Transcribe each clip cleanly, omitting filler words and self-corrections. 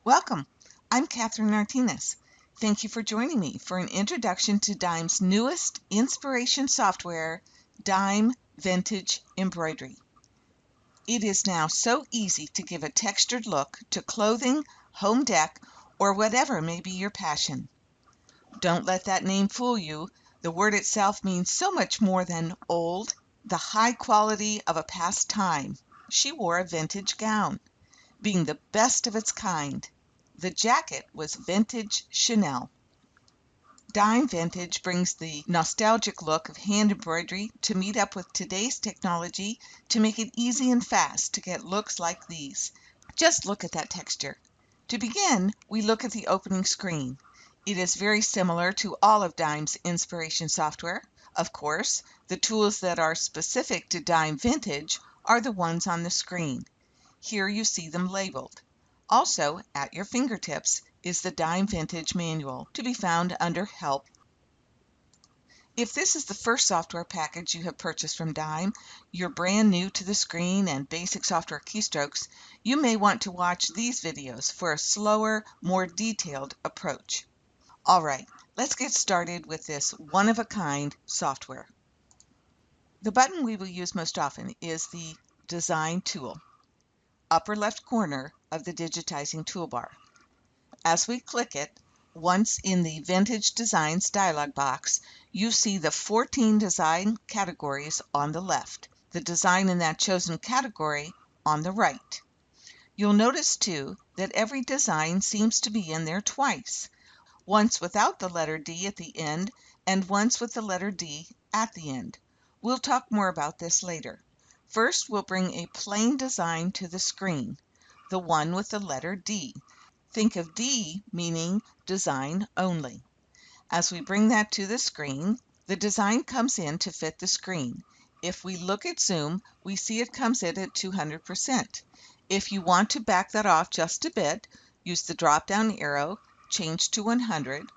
Welcome. I'm Katherine Artines. Thank you for joining me for an introduction to Dime's newest inspiration software, Dime Vintage Embroidery. It is now so easy to give a textured look to clothing, home dec, or whatever may be your passion. Don't let that name fool you. The word itself means so much more than old, the high quality of a past time. She wore a vintage gown, being the best of its kind. The jacket was vintage Chanel. Dime Vintage brings the nostalgic look of hand embroidery to meet up with today's technology to make it easy and fast to get looks like these. Just look at that texture. To begin, we look at the opening screen. It is very similar to all of Dime's inspiration software. Of course, the tools that are specific to Dime Vintage are the ones on the screen. Here you see them labeled. Also, at your fingertips is the Dime Vintage manual, to be found under Help. If this is the first software package you have purchased from Dime, you're brand new to the screen and basic software keystrokes, you may want to watch these videos for a slower, more detailed approach. All right, let's get started with this one-of-a-kind software. The button we will use most often is the Design tool, upper left corner of the digitizing toolbar. As we click it, once in the Vintage Designs dialog box, you see the 14 design categories on the left, the design in that chosen category on the right. You'll notice, too, that every design seems to be in there twice, once without the letter D at the end and once with the letter D at the end. We'll talk more about this later. First, we'll bring a plain design to the screen, the one with the letter D. Think of D meaning design only. As we bring that to the screen, the design comes in to fit the screen. If we look at zoom, we see it comes in at 200%. If you want to back that off just a bit, use the drop-down arrow, change to 100.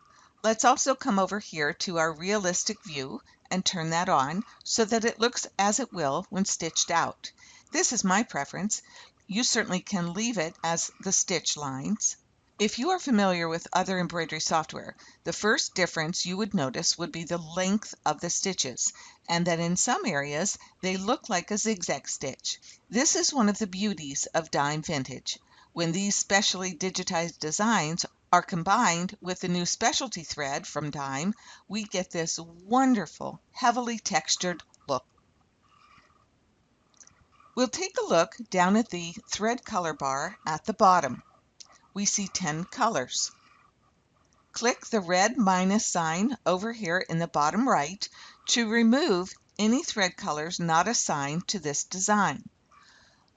Let's also come over here to our realistic view and turn that on so that it looks as it will when stitched out. This is my preference. You certainly can leave it as the stitch lines. If you are familiar with other embroidery software, the first difference you would notice would be the length of the stitches, and that in some areas they look like a zigzag stitch. This is one of the beauties of Dime Vintage. When these specially digitized designs are combined with the new specialty thread from Dime, we get this wonderful, heavily textured look. We'll take a look down at the thread color bar at the bottom. We see 10 colors. Click the red minus sign over here in the bottom right to remove any thread colors not assigned to this design.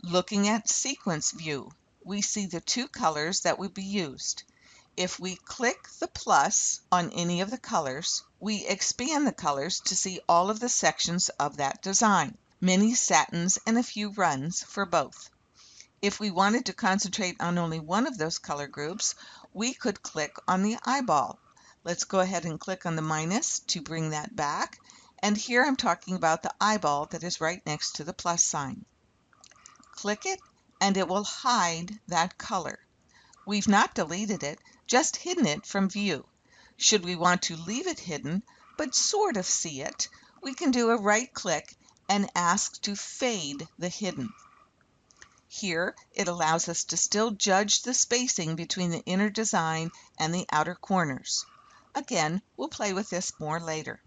Looking at sequence view, we see the 2 colors that would be used. If we click the plus on any of the colors, we expand the colors to see all of the sections of that design, many satins and a few runs for both. If we wanted to concentrate on only one of those color groups, we could click on the eyeball. Let's go ahead and click on the minus to bring that back. And here I'm talking about the eyeball that is right next to the plus sign. Click it and it will hide that color. We've not deleted it, just hidden it from view. Should we want to leave it hidden, but sort of see it, we can do a right click and ask to fade the hidden. Here, it allows us to still judge the spacing between the inner design and the outer corners. Again, we'll play with this more later.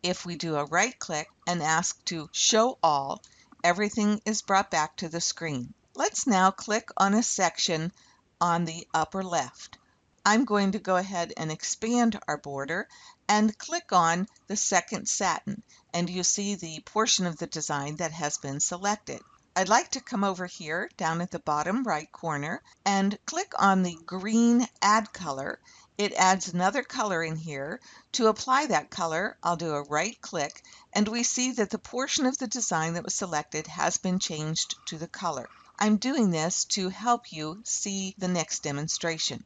If we do a right click and ask to show all, everything is brought back to the screen. Let's now click on a section on the upper left. I'm going to go ahead and expand our border and click on the second satin, and you see the portion of the design that has been selected. I'd like to come over here down at the bottom right corner and click on the green add color. It adds another color in here. To apply that color, I'll do a right click and we see that the portion of the design that was selected has been changed to the color. I'm doing this to help you see the next demonstration.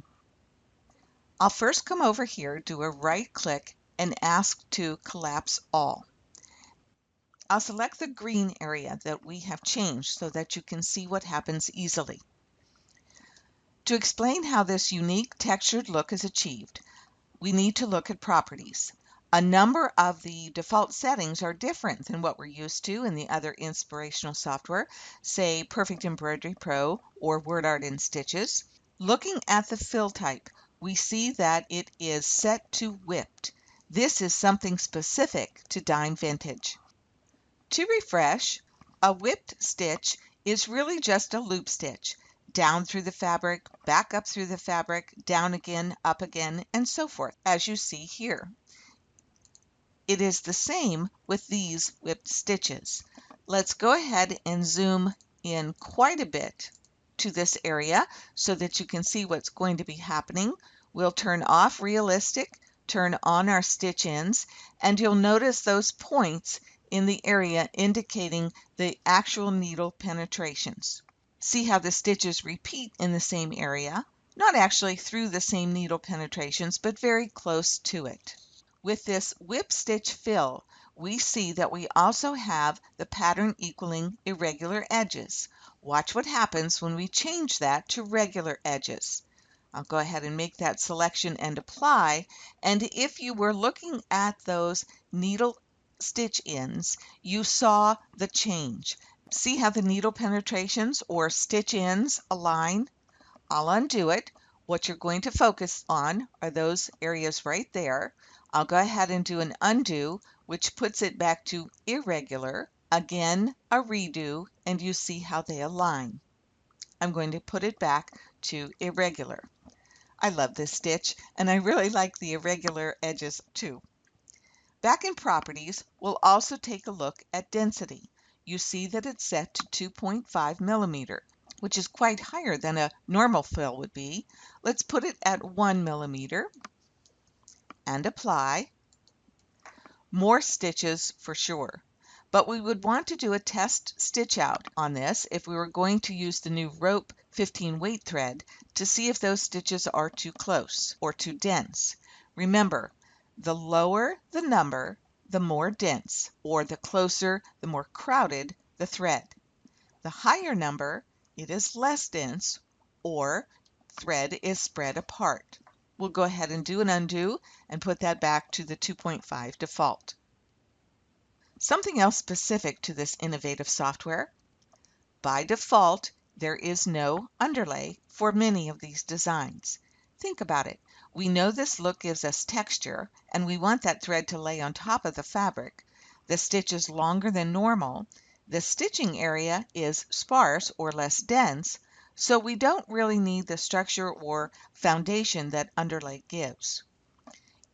I'll first come over here, do a right click and ask to collapse all. I'll select the green area that we have changed so that you can see what happens easily. To explain how this unique textured look is achieved, we need to look at properties. A number of the default settings are different than what we're used to in the other inspirational software, say Perfect Embroidery Pro or WordArt in Stitches. Looking at the fill type, we see that it is set to whipped. This is something specific to Dime Vintage. To refresh, a whipped stitch is really just a loop stitch. Down through the fabric, back up through the fabric, down again, up again, and so forth, as you see here. It is the same with these whipped stitches. Let's go ahead and zoom in quite a bit to this area so that you can see what's going to be happening. We'll turn off realistic, turn on our stitch ends, and you'll notice those points in the area indicating the actual needle penetrations. See how the stitches repeat in the same area, not actually through the same needle penetrations, but very close to it. With this whip stitch fill, we see that we also have the pattern equaling irregular edges. Watch what happens when we change that to regular edges. I'll go ahead and make that selection and apply. And if you were looking at those needle stitch ends, you saw the change. See how the needle penetrations or stitch ends align? I'll undo it. What you're going to focus on are those areas right there. I'll go ahead and do an undo, which puts it back to irregular. Again, a redo, and you see how they align. I'm going to put it back to irregular. I love this stitch, and I really like the irregular edges too. Back in Properties, we'll also take a look at density. You see that it's set to 2.5 millimeter, which is quite higher than a normal fill would be. Let's put it at 1 millimeter and apply. More stitches for sure. But we would want to do a test stitch out on this if we were going to use the new rope 15 weight thread to see if those stitches are too close or too dense. Remember, the lower the number, the more dense, or the closer, the more crowded the thread. The higher number, it is less dense, or thread is spread apart. We'll go ahead and do an undo and put that back to the 2.5 default. Something else specific to this innovative software. By default, there is no underlay for many of these designs. Think about it. We know this look gives us texture, and we want that thread to lay on top of the fabric. The stitch is longer than normal. The stitching area is sparse or less dense, so we don't really need the structure or foundation that underlay gives.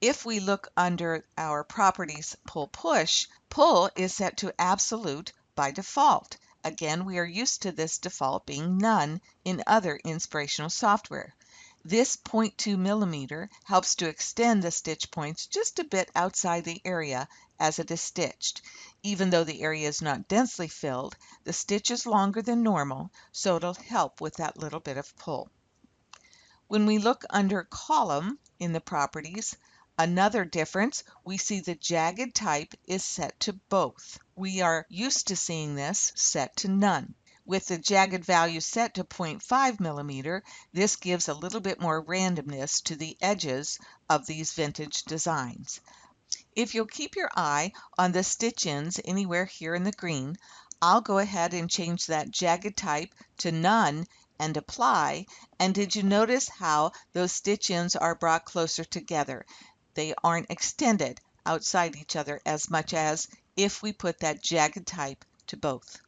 If we look under our Properties Pull/Push, pull is set to absolute by default. Again, we are used to this default being none in other inspirational software. This 0.2 millimeter helps to extend the stitch points just a bit outside the area as it is stitched. Even though the area is not densely filled, the stitch is longer than normal, so it'll help with that little bit of pull. When we look under Column in the Properties, another difference, we see the jagged type is set to both. We are used to seeing this set to none. With the jagged value set to 0.5 millimeter, this gives a little bit more randomness to the edges of these vintage designs. If you'll keep your eye on the stitch ends anywhere here in the green, I'll go ahead and change that jagged type to none and apply. And did you notice how those stitch ends are brought closer together? They aren't extended outside each other as much as if we put that jagged type to both.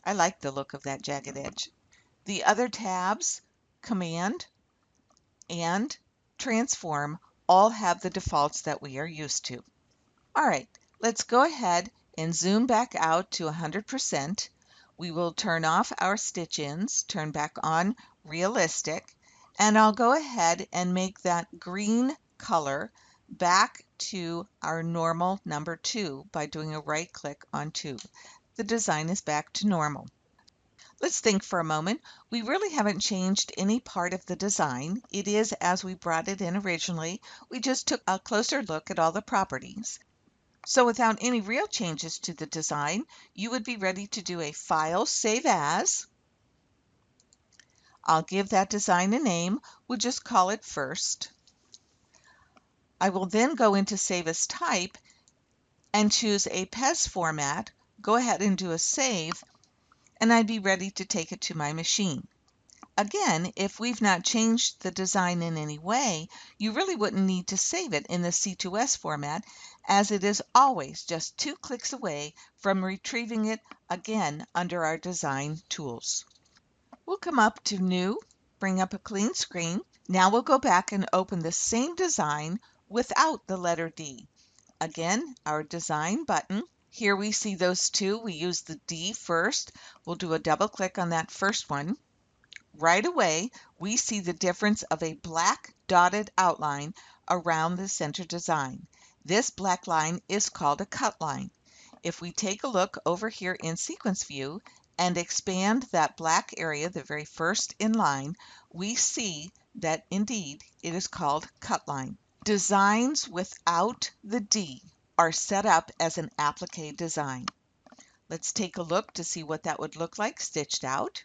I like the look of that jagged edge. The other tabs, Command and Transform, all have the defaults that we are used to. All right, let's go ahead and zoom back out to 100%. We will turn off our stitch ends, turn back on realistic, and I'll go ahead and make that green color back to our normal number 2 by doing a right click on 2. The design is back to normal. Let's think for a moment. We really haven't changed any part of the design. It is as we brought it in originally. We just took a closer look at all the properties. So without any real changes to the design, you would be ready to do a File, Save As. I'll give that design a name. We'll just call it First. I will then go into Save as Type and choose a PES format, go ahead and do a save, and I'd be ready to take it to my machine. Again, if we've not changed the design in any way, you really wouldn't need to save it in the C2S format, as it is always just 2 clicks away from retrieving it again under our design tools. We'll come up to New, bring up a clean screen. Now we'll go back and open the same design without the letter D. Again, our design button. Here we see those two. We use the D first. We'll do a double click on that first one. Right away, we see the difference of a black dotted outline around the center design. This black line is called a cut line. If we take a look over here in Sequence View and expand that black area, the very first in line, we see that indeed it is called cut line. Designs without the D are set up as an applique design. Let's take a look to see what that would look like stitched out.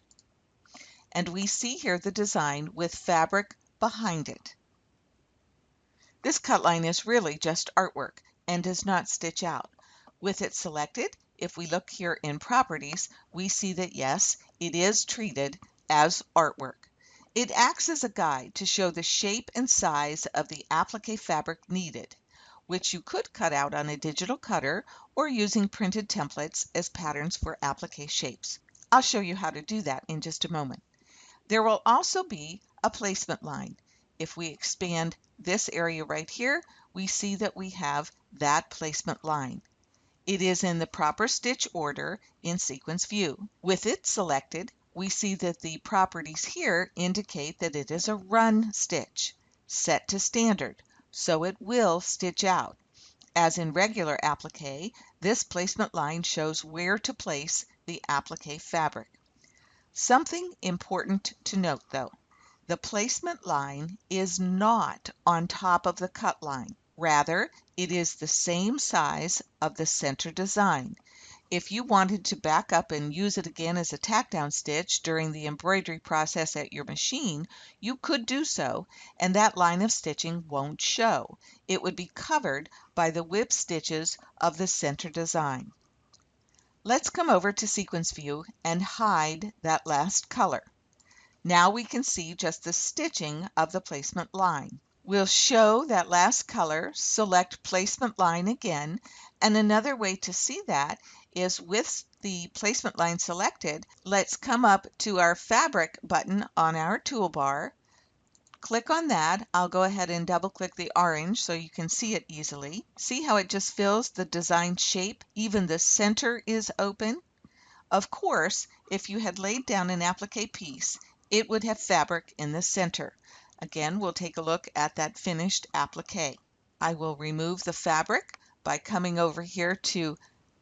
And we see here the design with fabric behind it. This cut line is really just artwork and does not stitch out. With it selected, if we look here in Properties, we see that yes, it is treated as artwork. It acts as a guide to show the shape and size of the applique fabric needed, which you could cut out on a digital cutter or using printed templates as patterns for applique shapes. I'll show you how to do that in just a moment. There will also be a placement line. If we expand this area right here, we see that we have that placement line. It is in the proper stitch order in Sequence View. With it selected, we see that the properties here indicate that it is a run stitch, set to standard, so it will stitch out. As in regular applique, this placement line shows where to place the applique fabric. Something important to note though, the placement line is not on top of the cut line. Rather, it is the same size of the center design. If you wanted to back up and use it again as a tack down stitch during the embroidery process at your machine, you could do so, and that line of stitching won't show. It would be covered by the whip stitches of the center design. Let's come over to Sequence View and hide that last color. Now we can see just the stitching of the placement line. We'll show that last color, select placement line again, and another way to see that is with the placement line selected, let's come up to our fabric button on our toolbar. Click on that. I'll go ahead and double click the orange so you can see it easily. See how it just fills the design shape? Even the center is open. Of course, if you had laid down an applique piece, it would have fabric in the center. Again, we'll take a look at that finished applique. I will remove the fabric by coming over here to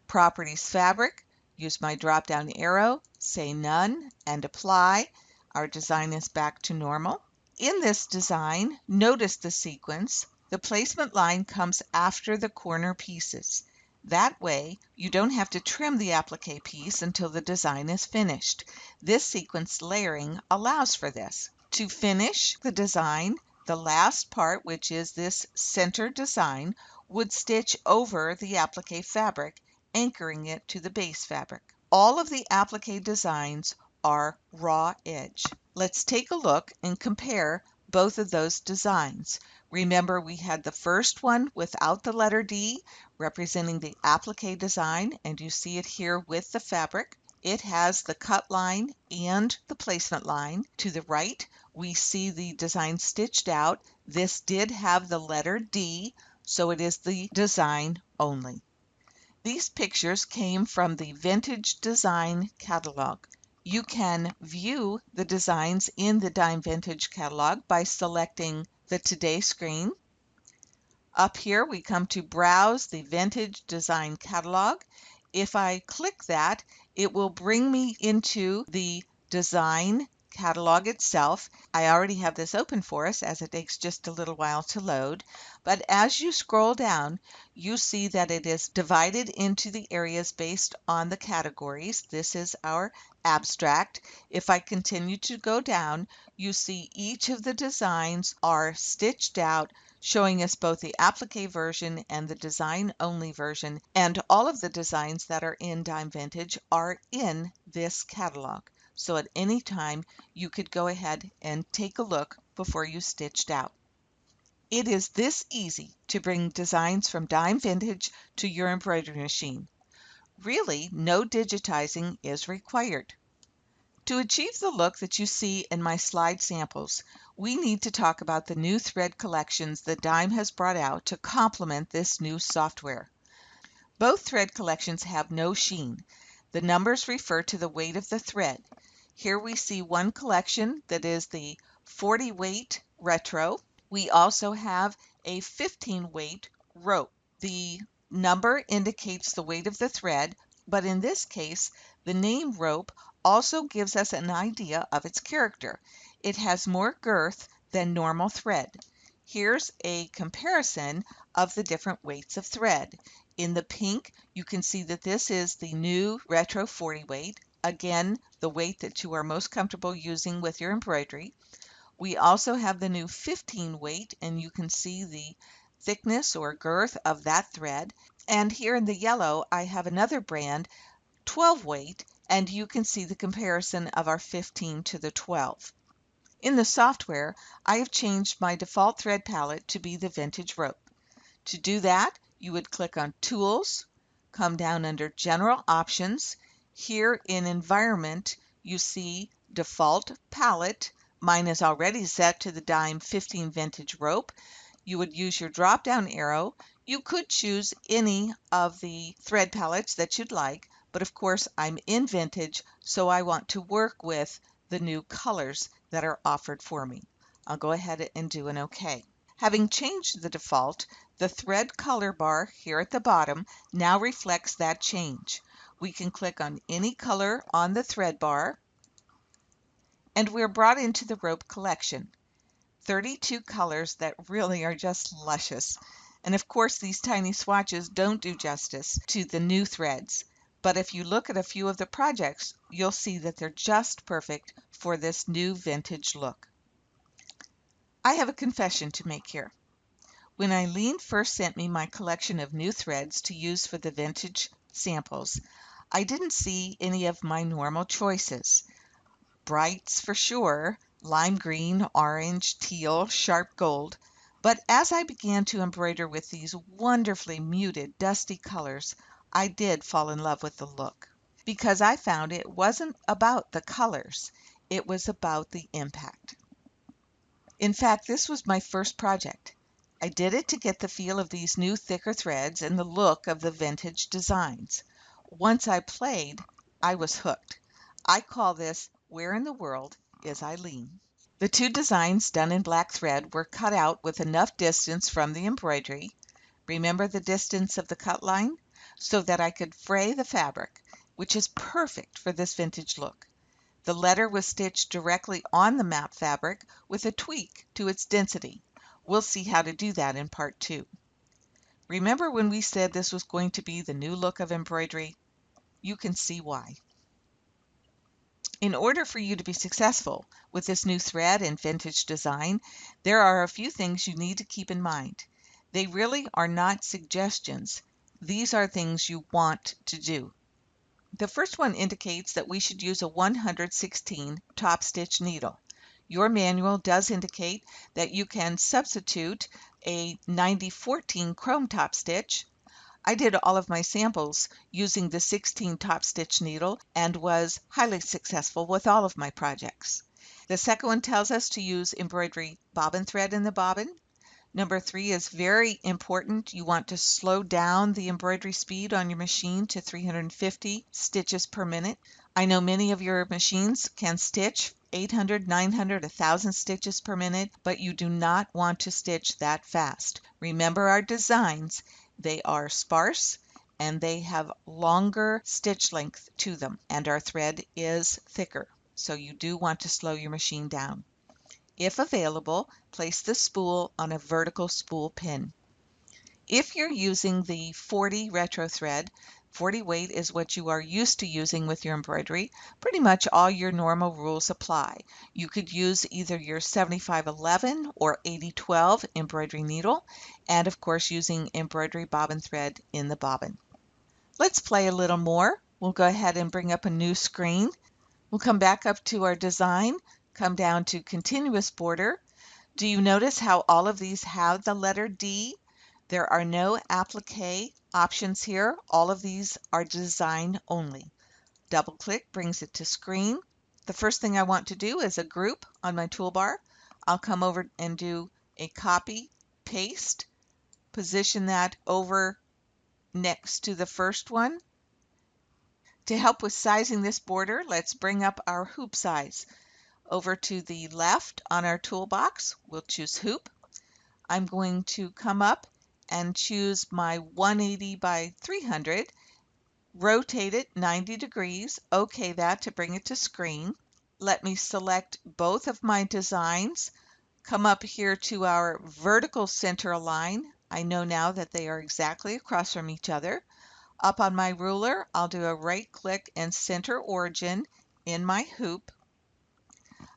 Properties Fabric, use my drop-down arrow, say None, and Apply. Our design is back to normal. In this design, notice the sequence. The placement line comes after the corner pieces. That way, you don't have to trim the applique piece until the design is finished. This sequence layering allows for this. To finish the design, the last part, which is this center design, would stitch over the applique fabric, anchoring it to the base fabric. All of the applique designs are raw edge. Let's take a look and compare both of those designs. Remember, we had the first one without the letter D, representing the applique design, and you see it here with the fabric. It has the cut line and the placement line. To the right, we see the design stitched out. This did have the letter D, so it is the design only. These pictures came from the Vintage Design Catalog. You can view the designs in the Dime Vintage Catalog by selecting the Today screen. Up here we come to Browse the Vintage Design Catalog. If I click that, it will bring me into the Design catalog itself. I already have this open for us as it takes just a little while to load. But as you scroll down, you see that it is divided into the areas based on the categories. This is our abstract. If I continue to go down, you see each of the designs are stitched out, showing us both the applique version and the design only version, and all of the designs that are in Dime Vintage are in this catalog. So at any time you could go ahead and take a look before you stitched out. It is this easy to bring designs from Dime Vintage to your embroidery machine. Really, no digitizing is required. To achieve the look that you see in my slide samples, we need to talk about the new thread collections that Dime has brought out to complement this new software. Both thread collections have no sheen. The numbers refer to the weight of the thread. Here we see one collection that is the 40 weight retro. We also have a 15 weight rope. The number indicates the weight of the thread, but in this case, the name rope also gives us an idea of its character. It has more girth than normal thread. Here's a comparison of the different weights of thread. In the pink, you can see that this is the new retro 40 weight. Again, the weight that you are most comfortable using with your embroidery. We also have the new 15 weight, and you can see the thickness or girth of that thread. And here in the yellow, I have another brand, 12 weight, and you can see the comparison of our 15 to the 12. In the software, I have changed my default thread palette to be the vintage rope. To do that, you would click on Tools, come down under General Options. Here in Environment, you see Default Palette. Mine is already set to the Dime 15 Vintage Rope. You would use your drop-down arrow. You could choose any of the thread palettes that you'd like, but of course I'm in Vintage, so I want to work with the new colors that are offered for me. I'll go ahead and do an OK. Having changed the default, the thread color bar here at the bottom now reflects that change. We can click on any color on the thread bar, and we're brought into the rope collection. 32 colors that really are just luscious. And of course, these tiny swatches don't do justice to the new threads. But if you look at a few of the projects, you'll see that they're just perfect for this new vintage look. I have a confession to make here. When Eileen first sent me my collection of new threads to use for the vintage samples, I didn't see any of my normal choices. Brights for sure, lime green, orange, teal, sharp gold. But as I began to embroider with these wonderfully muted, dusty colors, I did fall in love with the look. Because I found it wasn't about the colors, it was about the impact. In fact, this was my first project. I did it to get the feel of these new thicker threads and the look of the vintage designs. Once I played, I was hooked. I call this Where in the World is Eileen? The two designs done in black thread were cut out with enough distance from the embroidery. Remember the distance of the cut line? So that I could fray the fabric, which is perfect for this vintage look. The letter was stitched directly on the map fabric with a tweak to its density. We'll see how to do that in part 2. Remember when we said this was going to be the new look of embroidery? You can see why. In order for you to be successful with this new thread and vintage design, there are a few things you need to keep in mind. They really are not suggestions. These are things you want to do. The first one indicates that we should use a 116 top stitch needle. Your manual does indicate that you can substitute a 9014 chrome top stitch. I did all of my samples using the 16 top stitch needle and was highly successful with all of my projects. The second one tells us to use embroidery bobbin thread in the bobbin. Number 3 is very important. You want to slow down the embroidery speed on your machine to 350 stitches per minute. I know many of your machines can stitch 800, 900, 1,000 stitches per minute, but you do not want to stitch that fast. Remember our designs. They are sparse and they have longer stitch length to them, and our thread is thicker. so you do want to slow your machine down. If available, place the spool on a vertical spool pin. If you're using the 40 retro thread, 40 weight is what you are used to using with your embroidery. Pretty much all your normal rules apply. You could use either your 7511 or 8012 embroidery needle, and of course using embroidery bobbin thread in the bobbin. Let's play a little more. We'll go ahead and bring up a new screen. We'll come back up to our design, come down to continuous border. Do you notice how all of these have the letter D? There are no applique options here. All of these are design only. Double click brings it to screen. The first thing I want to do is a group on my toolbar. I'll come over and do a copy, paste, position that over next to the first one. To help with sizing this border, let's bring up our hoop size. Over to the left on our toolbox, we'll choose hoop. I'm going to come up and choose my 180 by 300, rotate it 90 degrees, OK that to bring it to screen. Let me select both of my designs, come up here to our vertical center align. I know now that they are exactly across from each other. Up on my ruler, I'll do a right click and center origin in my hoop.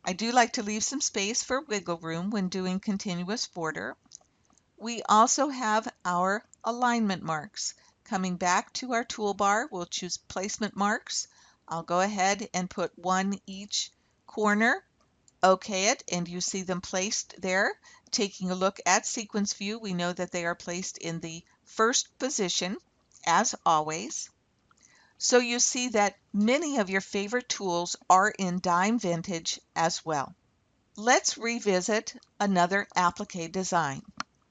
I do like to leave some space for wiggle room when doing continuous border. We also have our alignment marks. Coming back to our toolbar, we'll choose placement marks. I'll go ahead and put one each corner. OK it, and you see them placed there. Taking a look at sequence view, we know that they are placed in the first position, as always. So you see that many of your favorite tools are in dime vintage as well. Let's revisit another applique design.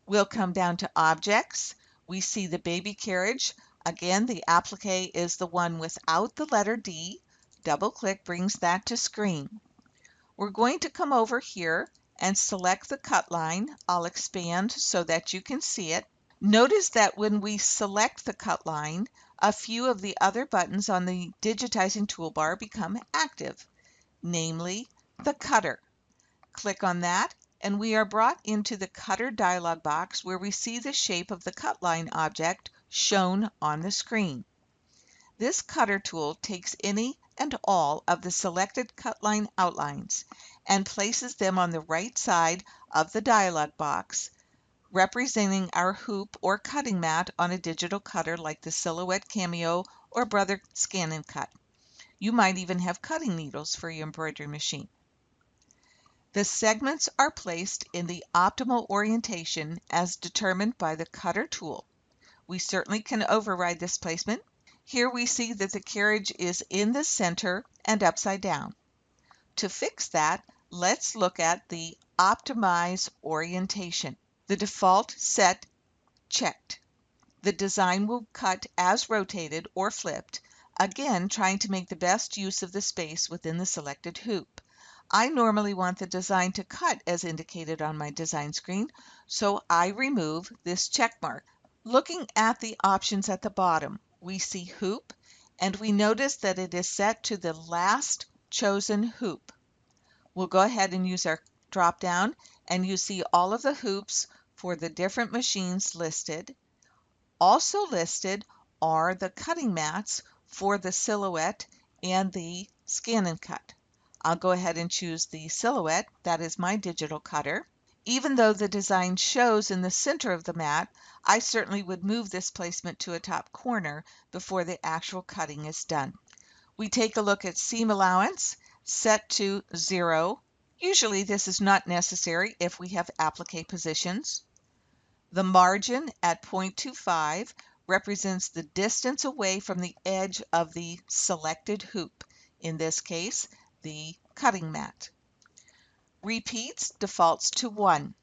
We'll come down to objects. We see the baby carriage. Again, the applique is the one without the letter D. Double click brings that to screen. We're going to come over here and select the cut line. I'll expand so that you can see it. Notice that when we select the cut line, a few of the other buttons on the digitizing toolbar become active, namely the cutter. Click on that, and we are brought into the Cutter dialog box where we see the shape of the cut line object shown on the screen. This cutter tool takes any and all of the selected cut line outlines and places them on the right side of the dialog box, representing our hoop or cutting mat on a digital cutter like the Silhouette Cameo or Brother Scan and Cut. You might even have cutting needles for your embroidery machine. The segments are placed in the optimal orientation as determined by the cutter tool. We certainly can override this placement. Here we see that the carriage is in the center and upside down. To fix that, let's look at the Optimize Orientation. The default set checked. The design will cut as rotated or flipped, again trying to make the best use of the space within the selected hoop. I normally want the design to cut as indicated on my design screen, so I remove this check mark. Looking at the options at the bottom, we see hoop, and we notice that it is set to the last chosen hoop. We'll go ahead and use our drop down, and you see all of the hoops for the different machines listed. Also listed are the cutting mats for the Silhouette and the Scan and Cut. I'll go ahead and choose the Silhouette. That is my digital cutter. Even though the design shows in the center of the mat, I certainly would move this placement to a top corner before the actual cutting is done. We take a look at seam allowance, set to 0. Usually this is not necessary if we have applique positions. The margin at 0.25 represents the distance away from the edge of the selected hoop, in this case, the cutting mat. Repeats defaults to 1.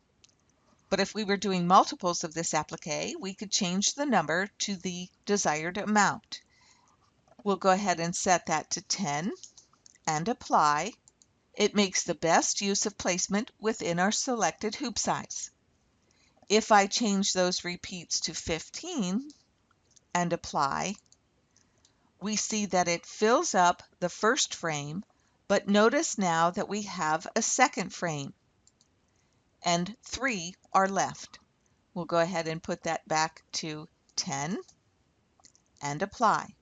But if we were doing multiples of this applique, we could change the number to the desired amount. We'll go ahead and set that to 10 and apply. It makes the best use of placement within our selected hoop size. If I change those repeats to 15 and apply, we see that it fills up the first frame, But notice now that we have a second frame and 3 are left. We'll go ahead and put that back to 10 and apply.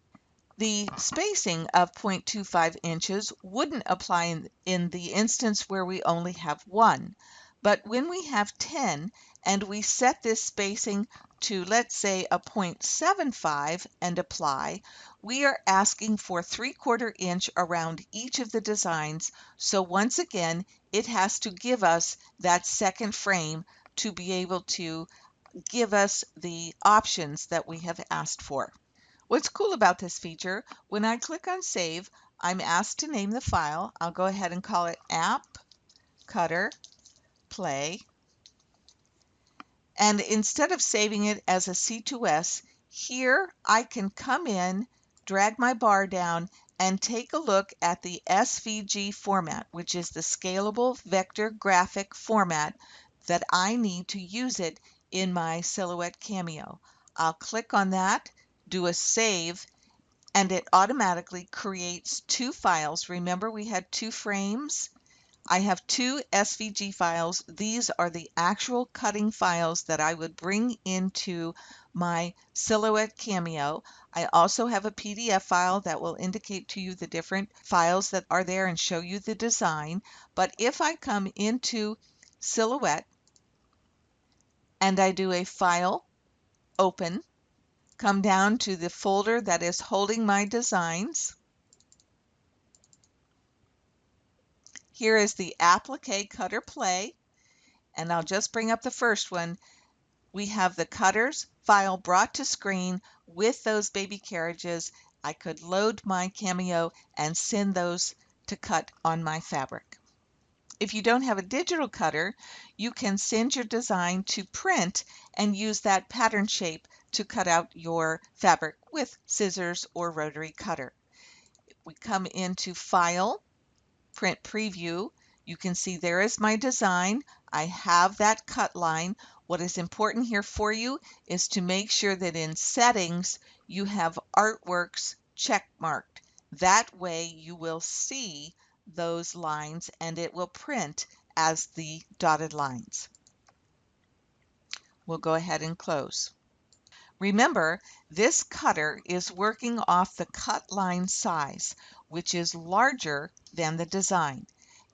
The spacing of 0.25 inches wouldn't apply in the instance where we only have 1. But when we have 10 and we set this spacing to, let's say, a 0.75 and apply, we are asking for 3/4 inch around each of the designs. So once again, it has to give us that second frame to be able to give us the options that we have asked for. What's cool about this feature, when I click on Save, I'm asked to name the file. I'll go ahead and call it App Cutter Play. And instead of saving it as a C2S, here I can come in, drag my bar down, and take a look at the SVG format, which is the Scalable Vector Graphic format that I need to use it in my Silhouette Cameo. I'll click on that, do a save, and it automatically creates 2 files. Remember, we had 2 frames. I have 2 SVG files. These are the actual cutting files that I would bring into my Silhouette Cameo. I also have a PDF file that will indicate to you the different files that are there and show you the design. But if I come into Silhouette and I do a File, Open, come down to the folder that is holding my designs. Here is the Applique Cutter Play, and I'll just bring up the first one. We have the cutters file brought to screen with those baby carriages. I could load my Cameo and send those to cut on my fabric. If you don't have a digital cutter, you can send your design to print and use that pattern shape to cut out your fabric with scissors or rotary cutter. We come into File, Print Preview. You can see there is my design. I have that cut line. What is important here for you is to make sure that in Settings you have Artworks check marked. That way you will see those lines and it will print as the dotted lines. We'll go ahead and close. Remember, this cutter is working off the cut line size, which is larger than the design.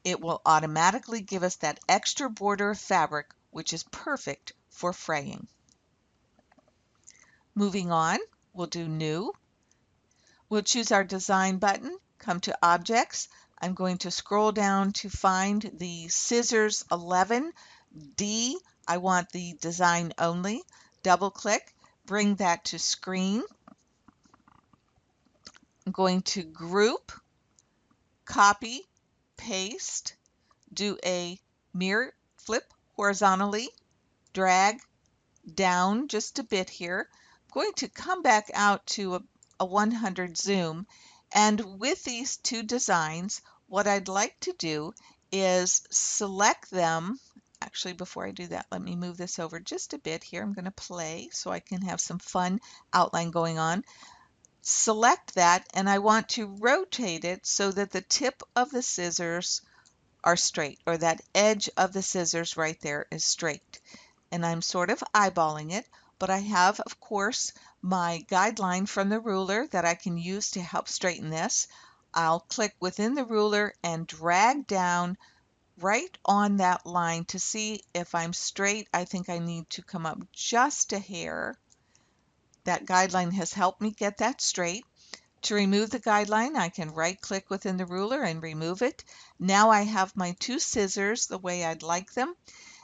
It will automatically give us that extra border of fabric, which is perfect for fraying. Moving on, we'll do New. We'll choose our Design button, come to Objects. I'm going to scroll down to find the Scissors 11D. I want the design only. Double click, bring that to Screen. I'm going to Group, Copy, Paste, do a mirror flip horizontally, drag down just a bit here. I'm going to come back out to a 100 zoom, and with these 2 designs, what I'd like to do is select them. Actually, before I do that, let me move this over just a bit here. I'm going to play so I can have some fun outline going on. Select that, and I want to rotate it so that the tip of the scissors are straight, or that edge of the scissors right there is straight. And I'm sort of eyeballing it, but I have, of course, my guideline from the ruler that I can use to help straighten this. I'll click within the ruler and drag down right on that line to see if I'm straight. I think I need to come up just a hair. That guideline has helped me get that straight. To remove the guideline, I can right-click within the ruler and remove it. Now I have my 2 scissors the way I'd like them.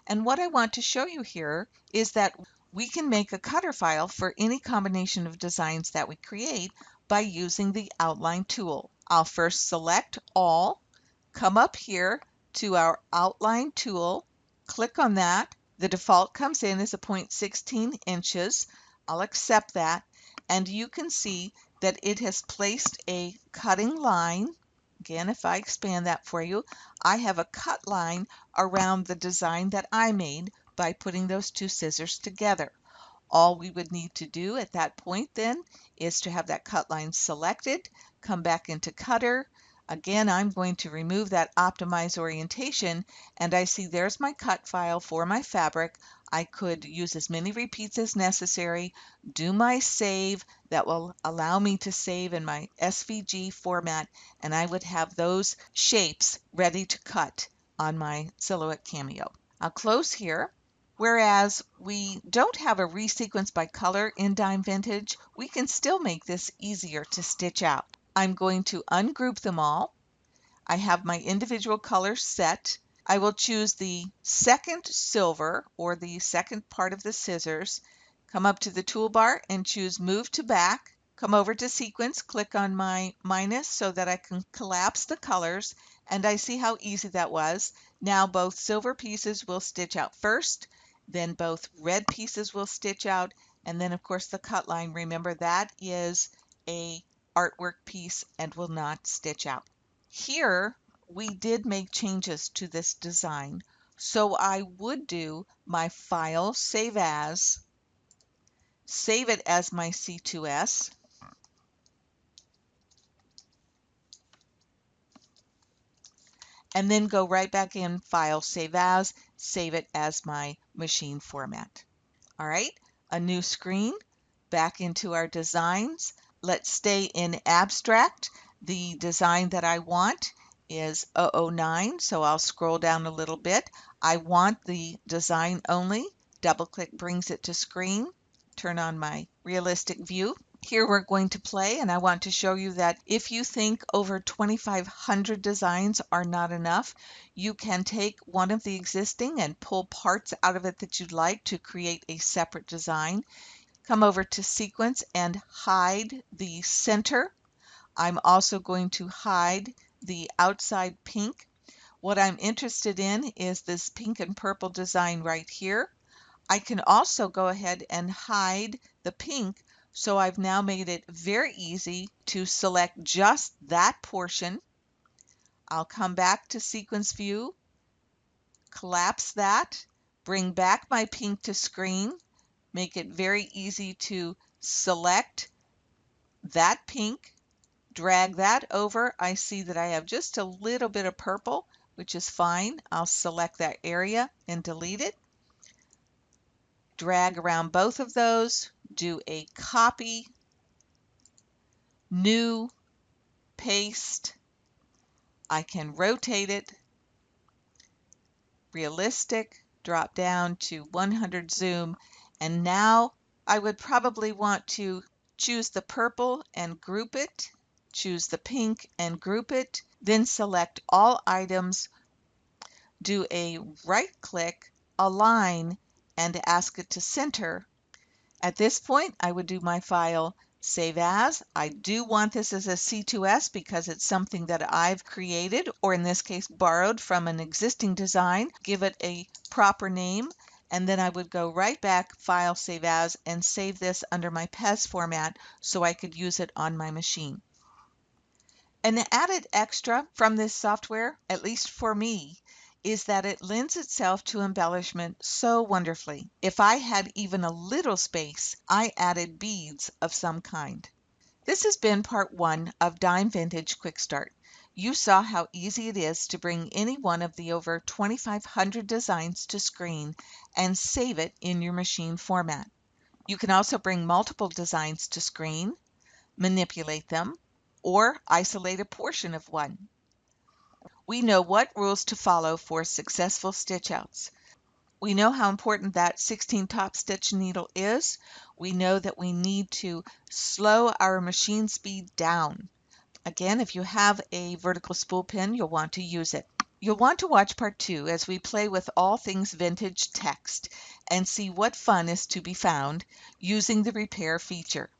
And what I want to show you here is that we can make a cutter file for any combination of designs that we create by using the Outline tool. I'll first select All, come up here to our Outline tool, click on that. The default comes in as a 0.16 inches. I'll accept that, and you can see that it has placed a cutting line. Again, if I expand that for you, I have a cut line around the design that I made by putting those 2 scissors together. All we would need to do at that point then is to have that cut line selected, come back into Cutter, Again, I'm going to remove that optimize orientation, and I see there's my cut file for my fabric. I could use as many repeats as necessary, do my save. That will allow me to save in my SVG format, and I would have those shapes ready to cut on my silhouette cameo. I'll close here. Whereas we don't have a resequence by color in Dime Vintage, we can still make this easier to stitch out. I'm going to ungroup them all. I have my individual colors set. I will choose the second silver, or the second part of the scissors, come up to the toolbar and choose Move to Back. Come over to Sequence, click on my minus so that I can collapse the colors, and I see how easy that was. Now both silver pieces will stitch out first, then both red pieces will stitch out, and then of course the cut line, remember that is a artwork piece and will not stitch out. Here we did make changes to this design, so I would do my File, Save As, save it as my C2S, and then go right back in File, Save As, save it as my machine format. All right, a new screen, back into our designs. Let's stay in abstract. The design that I want is 009, so I'll scroll down a little bit. I want the design only. Double click brings it to screen. Turn on my realistic view. Here we're going to play, and I want to show you that if you think over 2,500 designs are not enough, you can take one of the existing and pull parts out of it that you'd like to create a separate design. Come over to Sequence and hide the center. I'm also going to hide the outside pink. What I'm interested in is this pink and purple design right here. I can also go ahead and hide the pink, so I've now made it very easy to select just that portion. I'll come back to Sequence View, collapse that, bring back my pink to screen, make it very easy to select that pink, drag that over. I see that I have just a little bit of purple, which is fine. I'll select that area and delete it. Drag around both of those, do a copy, new, paste. I can rotate it, realistic, drop down to 100 zoom, and now I would probably want to choose the purple and group it, choose the pink and group it, then select all items, do a right click, align, and ask it to center. At this point, I would do my File, Save As. I do want this as a C2S because it's something that I've created, or in this case, borrowed from an existing design. Give it a proper name, and then I would go right back, File, Save As, and save this under my PES format so I could use it on my machine. An added extra from this software, at least for me, is that it lends itself to embellishment so wonderfully. If I had even a little space, I added beads of some kind. This has been part 1 of Dime Vintage Quick Start. You saw how easy it is to bring any one of the over 2,500 designs to screen and save it in your machine format. You can also bring multiple designs to screen, manipulate them, or isolate a portion of one. We know what rules to follow for successful stitch outs. We know how important that 16 top stitch needle is. We know that we need to slow our machine speed down. Again, if you have a vertical spool pin, you'll want to use it. You'll want to watch part 2 as we play with all things vintage text and see what fun is to be found using the repair feature.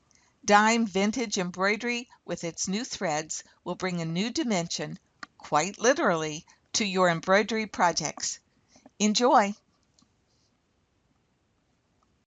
Dime Vintage Embroidery with its new threads will bring a new dimension, quite literally, to your embroidery projects. Enjoy!